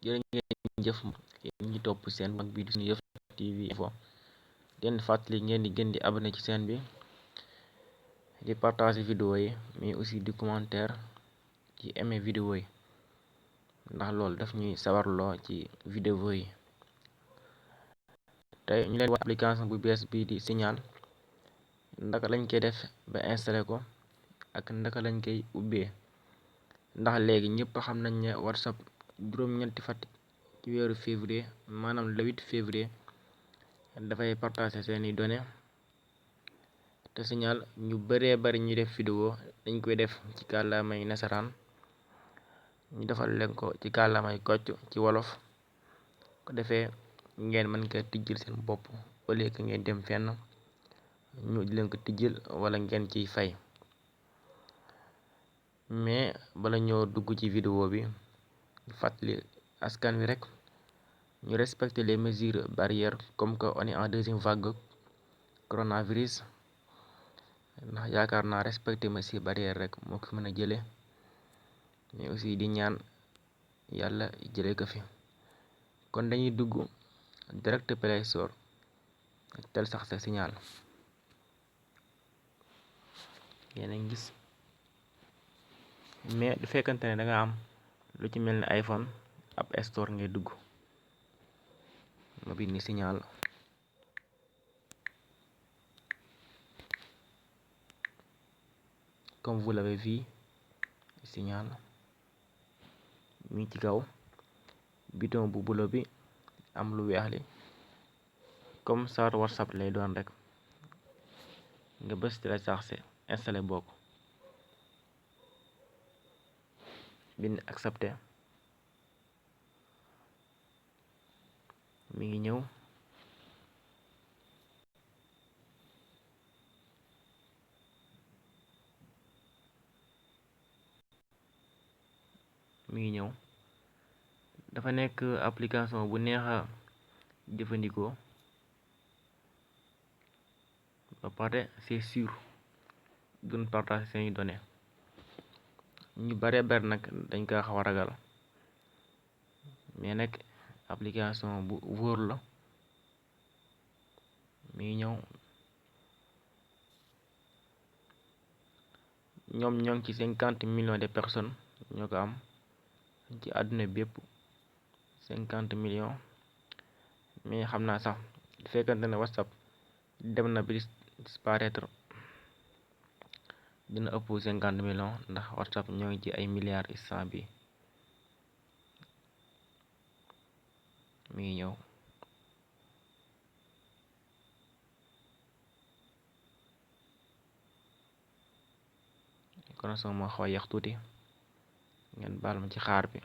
jërë ngeen jëf yéen ñi topp seen mag bi di Seneweb TV info den fàttali ngeen di gën di abonné ci chaîne bi di partager vidéo yi mais aussi di commentaire ci aimer vidéo yi ndax loolu daf ñuy sawarloo ci vidéo yi. tey ñu leen wax application bu bees bii di Signal ndaka lañ koy def ba installé ko ak ndaka lañ koy ubbee, ndax léegi ñëpp xam nañ ne WhatsApp juróom-ñeenti fan ci weeru février maanaam le 8 février dafay partager seeni données te Signal ñu bëree bari ñuy def vidéo dañ koy def ci kàllaamay nasaraan, ñu defal leen ko ci kàllaamay kocc ci wolof ko defee ngeen mën ko tijjil seen bopp au lieu que ngeen dem fenn ñu di leen ko tijjil wala ngeen ciy fay. mais bala ñoo dugg ci vidéo bi fàttali askan wi rek ñu respecter les mesures barrières comme que on est en deuxième vague coronavirus, ndax yaakaar naa respecter mesures barrières rek moo ko mën a jële, mais aussi di ñaan yàlla jële ko fi. kon dañuy dugg direct Play Store tel sax sa Signal yéen a ngi gis, mais du fekkante ne da nga am lu ci mel ni iPhone App Store ngay dugg ma bind ni Signal comme vous l'avez vu. Signal mi ci kaw bouton bu bulo bi am lu weex li comme ça WhatsApp lay doon rek nga bës télécharger installé bokk bind accepté mi ngi ñëw. Dafa nekk application bu neex a jëfandikoo ba pare c'est sûr duñ partage seeni données. ñu bare bari nag dañ ko xaw a ragal mais nag application bu wóor la mi ngi ñëw. ñoom ñoo ngi ci 50 millions de personnes ñoo ko am ci àdduna bépp 50 millions, mais xam naa sax bu fekkante ne WhatsApp dem na bi disparaître dina ëpp 50 millions ndax WhatsApp ñoo ngi ci ay milliards instant bi mi ngi ñëw. connexion moo xaw a yéex tuuti ngeen baal ma ci xaar bi.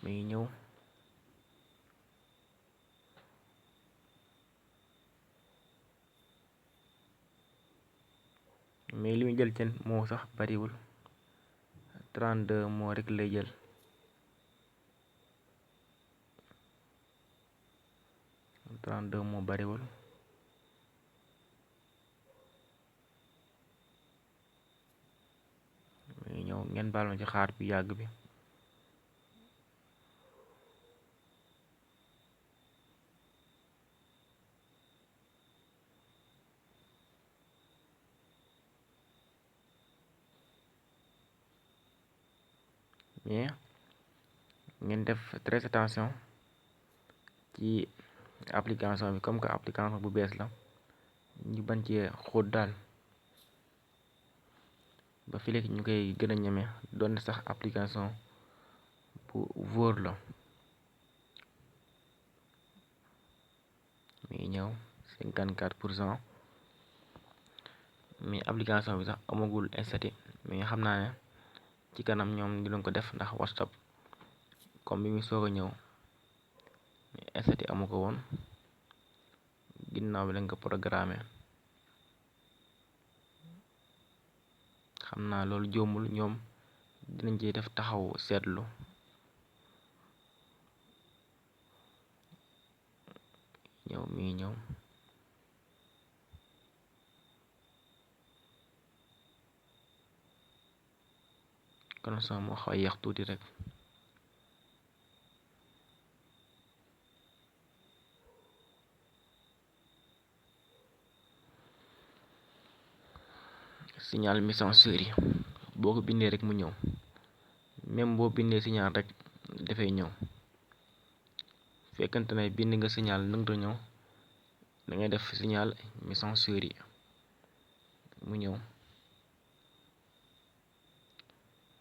mi ngi ñëw. mais li muy jël seen moo sax bariwul 32 moo rek lay jël. moo bariwul. mi ngi ñëw ngeen baal ma ci xaar bi yàgg bi. mais ngeen def très attention ci application bi comme que application bu bees la ñu bañ ci xóot daal ba fi léegi ñu koy gën a ñeme doon sax application bu wóor la. mi ngi ñëw 54%, mais application bi sax amagul installé, mais xam naa ne ci kanam ñoom di leen ko def ndax WhatsApp comme bi mu soog a ñëw mais installé amu ko woon ginnaaw bi lañ ko programmé. xam naa loolu jombul ñoom dinañ ci def taxaw seetlu. mi ngi ñëw. connexion moo xaw a yéex tuuti rek. signal messagerie yi boo ko bindee rek mu ñëw, même boo bindee signal rek dafay ñëw. fekkante ne bind nga signal nëngta ñëw, da ngay def signal messagerie yi mu ñëw.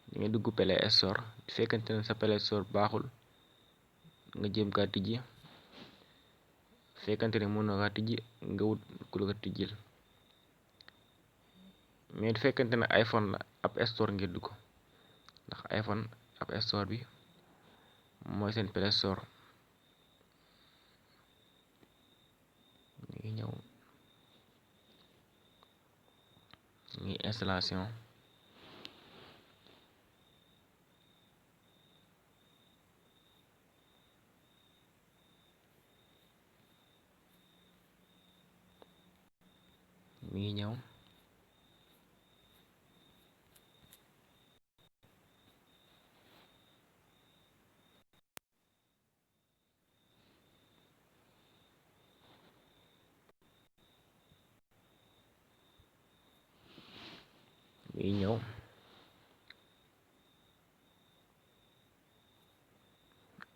da ngay dugg Play Store, fekkante ne sa Play Store baaxul nga jéem kaa tijji, fekkante ne mën na kaa tijji nga wut ku la ko tijjil. mais fekkante ne iPhone la App Store ngir dugg, ndax iPhone App Store bi mooy seen Play Store. ngi ñëw ngi installation. mi ngi ñëw. mi ngi ñëw.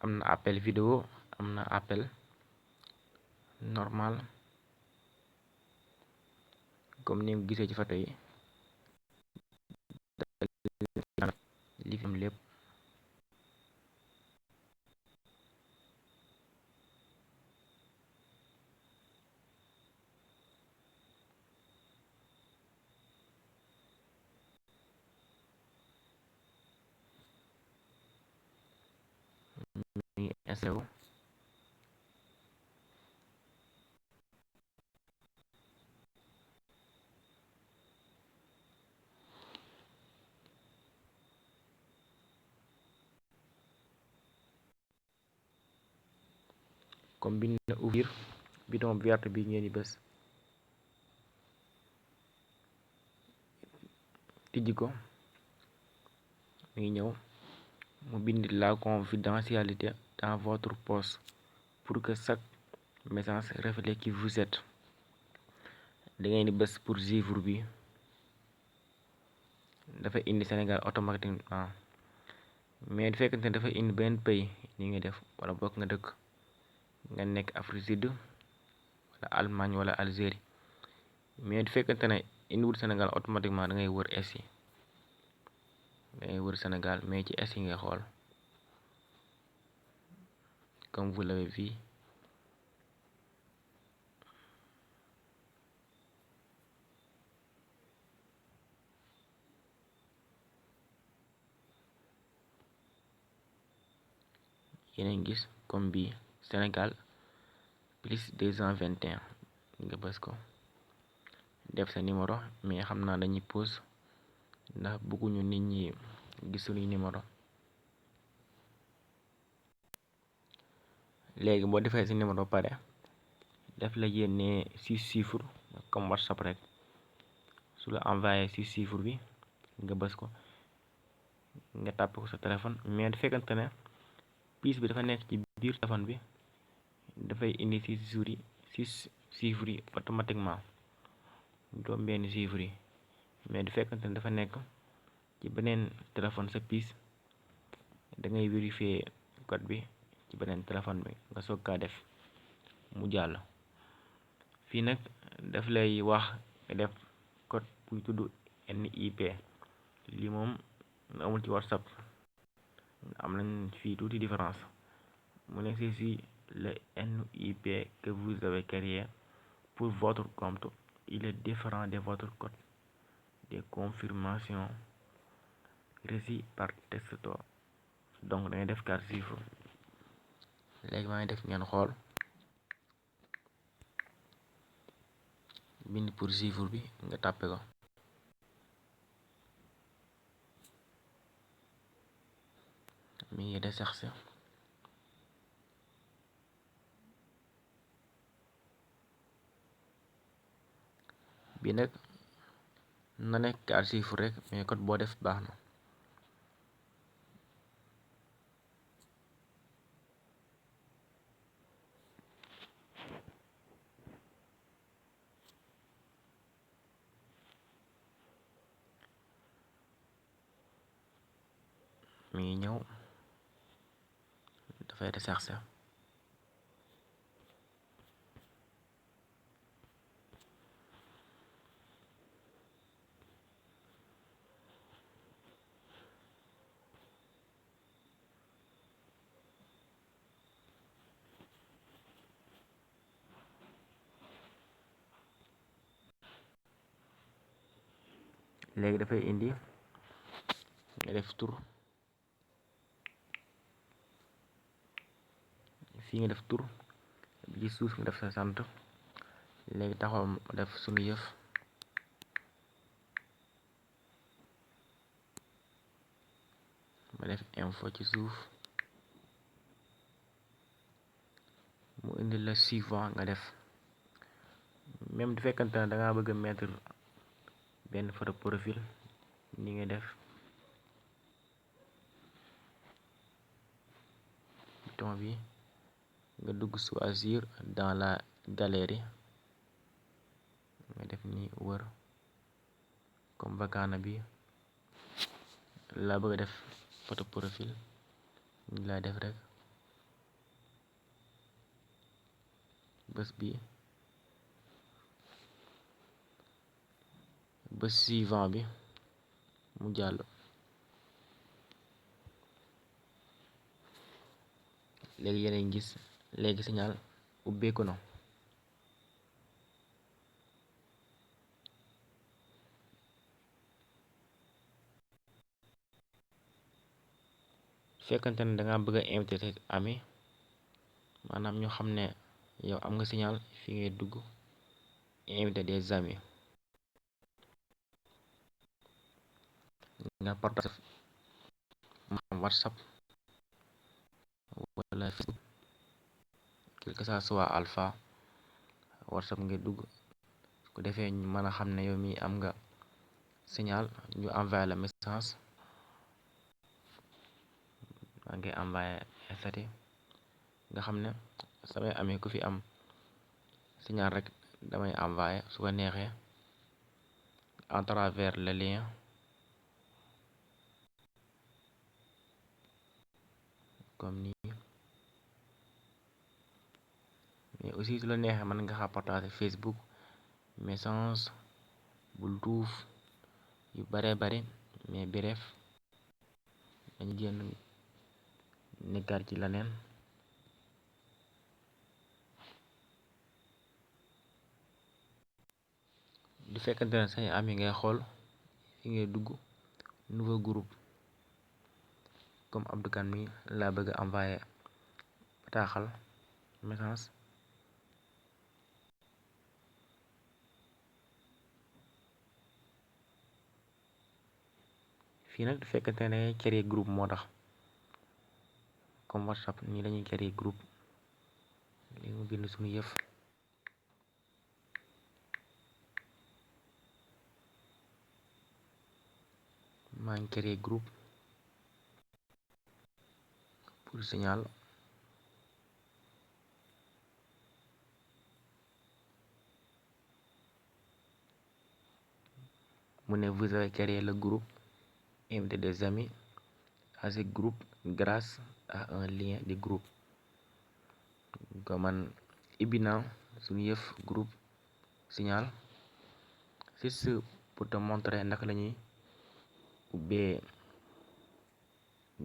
am na appel vidéo, am na appel normal comme ni nga gisee ci photo yi. li fi am lépp. mi ngi installé wu. comme bind na ouvrir, bidon verte bi ngeen di bës tijji ko. mi ngi ñëw mu bind la confidentialité dans votre poste pour que chaque message reflète qui vous êtes. da ngeen di bës pour suivre bi, dafa indi Sénégal automatiquement. mais du fekkente ne dafa indi benn pays ni ngay def, wala bokk nga dëkk nga nekk Afrique Sud wala Allemagne wala Algérie. mais du fekkente ne indiwul Sénégal automatiquement da ngay wër es yi, da ngay wër Sénégal mais ci es yi ngay xool comme vous l'avez vu. yéen a ngi gis comme bi Sénégal plus 221 nga bës ko def sa numéro, mais xam naa dañuy pause ndax bëgguñu nit ñi gis suñuy numéro. léegi boo defee si numéro pare def la yénnee 6 chiffres comme WhatsApp rek. su la envoyé 6 chiffres bi nga bës ko, nga tàpp ko sa téléphone. mais du fekkante ne piis bi dafa nekk ci biir téléphone bi, dafay indi 6 chiffres yi automatiquement doom benn chiffres yi. mais du fekkante ne dafa nekk ci beneen téléphone sa piis, da ngay vérifier code bi ci beneen téléphone bi nga soog kaa def mu jàll. fii nag daf lay wax nga def code buy tudd NIP. lii moom amul ci WhatsApp, am nañ fii tuuti différence. mu nekk si le NIP que vous avez créé pour votre compte, il est différent de votre code de confirmation reçu par texto. donc da ngay def 4 chiffres. léegi maa ngi def ngeen xool, bind pour chiffre bi nga tàppe ko. mi ngi recherché. bi nag na nekk 4 chiffres rek, mais code boo def baax na. ngi ñëw dafay recherché. léegi dafay indi nga def tur, fii nga def tur bi ci suuf nga def sa sant. léegi taxaw ma def sunu yëf, ma def info ci suuf, mu indi la suivant nga def. même du fekkante ne dangaa bëgg a mettre benn photo profil, ni nga def bouton bi, nga dugg choisir dans la galerie, nga def ni wër comme bakaana bi laa bëgg a def photo profil, ni laa def rek bés bi, bés suivant bi mu jàll. léegi yeneen gis léegi signal ubbeeku na. fekkante ne danga bëgg a invité te ami, maanaam ñu xam ne yow am nga signal, fi ngay dugg invité des amis, nga partage maanaam WhatsApp wala Facebook, quel que ça soit alpha. WhatsApp ngay dugg, su ko defee ñu mën a xam ne yow mi am nga signal, ñu envoyé la message. maa ngi envoyé statut nga xam ne samay amee ku fi am signal rek damay envoyé, su ko neexee à travers le lien comme nii. mais aussi su la neexee mën nga xa partager Facebook, message, Bluetooth, yu bare bari. mais bref dañu génn nekkaat ci leneen. du fekkante ne say ami ngay xool, fi ngay dugg nouveau groupe, comme Abdou Kane mi laa bëgg a envoyé bataaxal message. fii nag du fekkante ne dangay créer groupe, moo tax comme WhatsApp nii lañuy créer groupe. léegi mu bind suñu yëf, maa ngi créer groupe pour signal. mu ne vous avez créé le groupe, invitez des amis à ce groupe grâce à un lien du groupe. ko man ibbi naa suñu yëf groupe signal, juste pour te montrer naka lañuy ubbee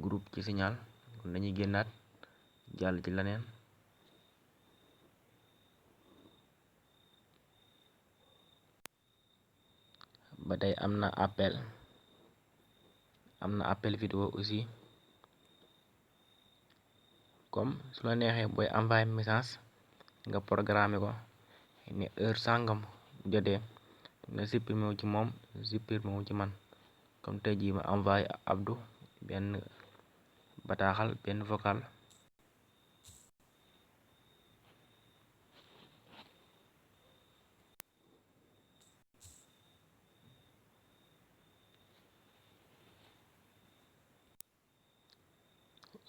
groupe ci signal. kon dañuy génnaat jàll ci leneen. ba tey am na appel vidéo aussi. comme su la neexee booy envoyé message nga programme ko ne heure sàngam jotee nga supprimer wu ci moom, supprimer wu ci man. comme tey jii ma envoyé Abdou benn bataaxal, benn vocal.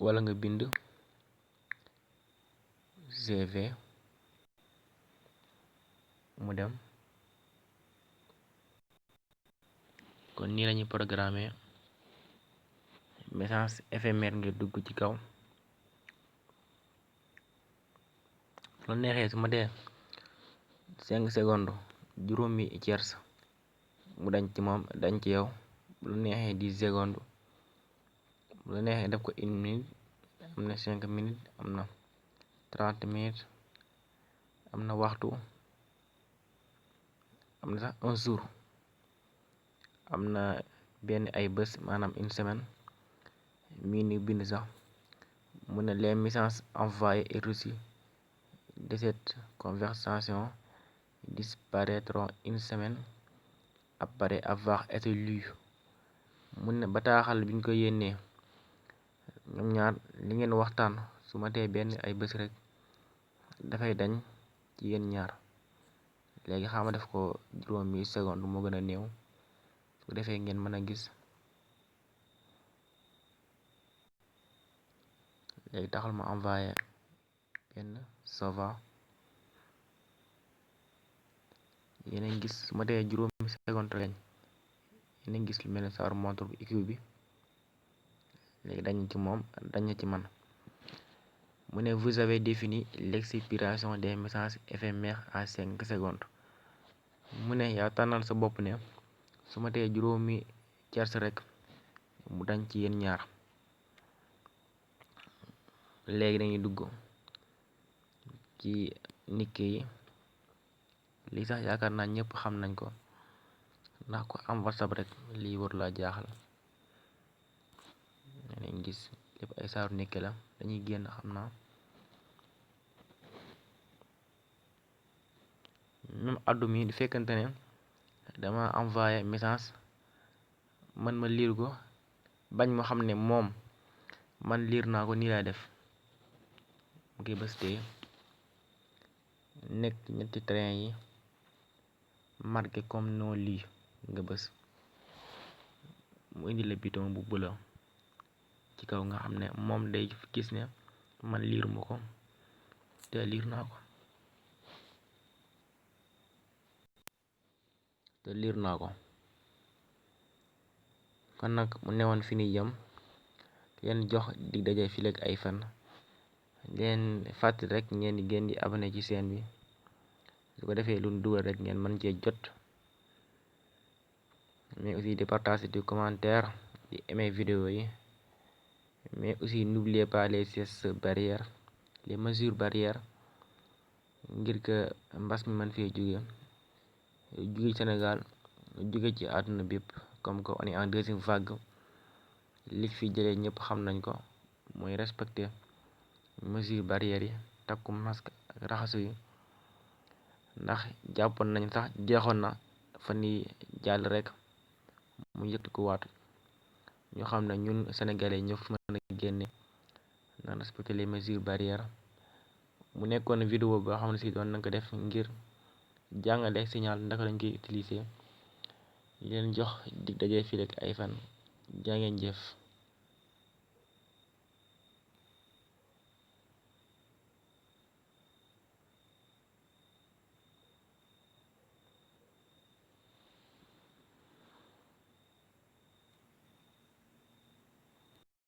wala nga bind GV mu dem. kon nii lañuy programmer message éphémère ngir dugg ci kaw lu neexee su ma dee 5 secondes juróomi tiers mu dañ ci moom dañ ci yow bu la neexee 10 secondes bu la neexee def ko 1 minute am na 5 minutes am na 30 minutes am na waxtu am na sax un jour am na benn ay bés maanaam une semaine mii ni bind sax mu ne les messages envoyés et reçus de cette conversation disparaîtront une semaine après avoir été lus mu ne bataaxal biñ ko yénnee ñoom ñaar li ngeen waxtaan su matee benn ay bés rek dafay dañ ci yéen ñaar léegi xama def ko juróomi seconde moo gën a néew su defee ngeen mën a gis léegi taxal ma envoyé benn ça va yeneen gis su ma dee juróomi seconde lañ yeneen gis lu mel ne sawar montre bu IQ bi léegi dañ ci moom dañ ci man mu ne vous avez défini l'expiration des messages éphémères à 5 secondes mu ne yaa tànnal sa bopp ne su ma dee juróomi tiers rek mu dañ ci yéen ñaar léegi dañuy dugg ci nikke yi lii sax yaakaar naa ñëpp xam nañ ko ndax ko am whatsapp rek lii war laa jaaxal nañ gis lépp ay saaru nikke la dañuy génn xam naa même addu mi du fekkante ne dama envoyé message man ma liir ko bañ ma xam ne moom man liir naa ko nii laay def mu koy bës tee nekk ñetti train yi marqué comme non lii nga bës mu indi la bouton bu bula ci kaw nga xam ne moom day gis ne man liiruma ko te liir naa ko kon nag mu newoon fi ni yam leen jox dig daje fileeg ay fan leen fàttali rek ngeen di abonné ci chaîne bi su ko defee lu dugal rek ngeen mën cee jot mais aussi di partager di commentaire di aimer vidéo yi mais aussi n'oubliez pas les gestes barrières les mesures barrières ngir que mbas mi mën fee jóge Sénégal jóge ci àdduna bépp comme que on est en deuxième vague li fi jëlee ñëpp xam nañ ko mooy respecter mesures barrières yi takku masque ak raxasu yi ndax jàppoon nañ sax jeexoon na fan yi jàll rek mu yëkkati ko waat ñu xam ne ñun sénégalais ñëpp mën a génne na respecter les mesures barrières mu nekkoon vidéo boo xam ne si doon nañ ko def ngir jàngale signal ndaka lañ koy utiliser leen jox dig daje fii rek ay fan jaa ngeen jëf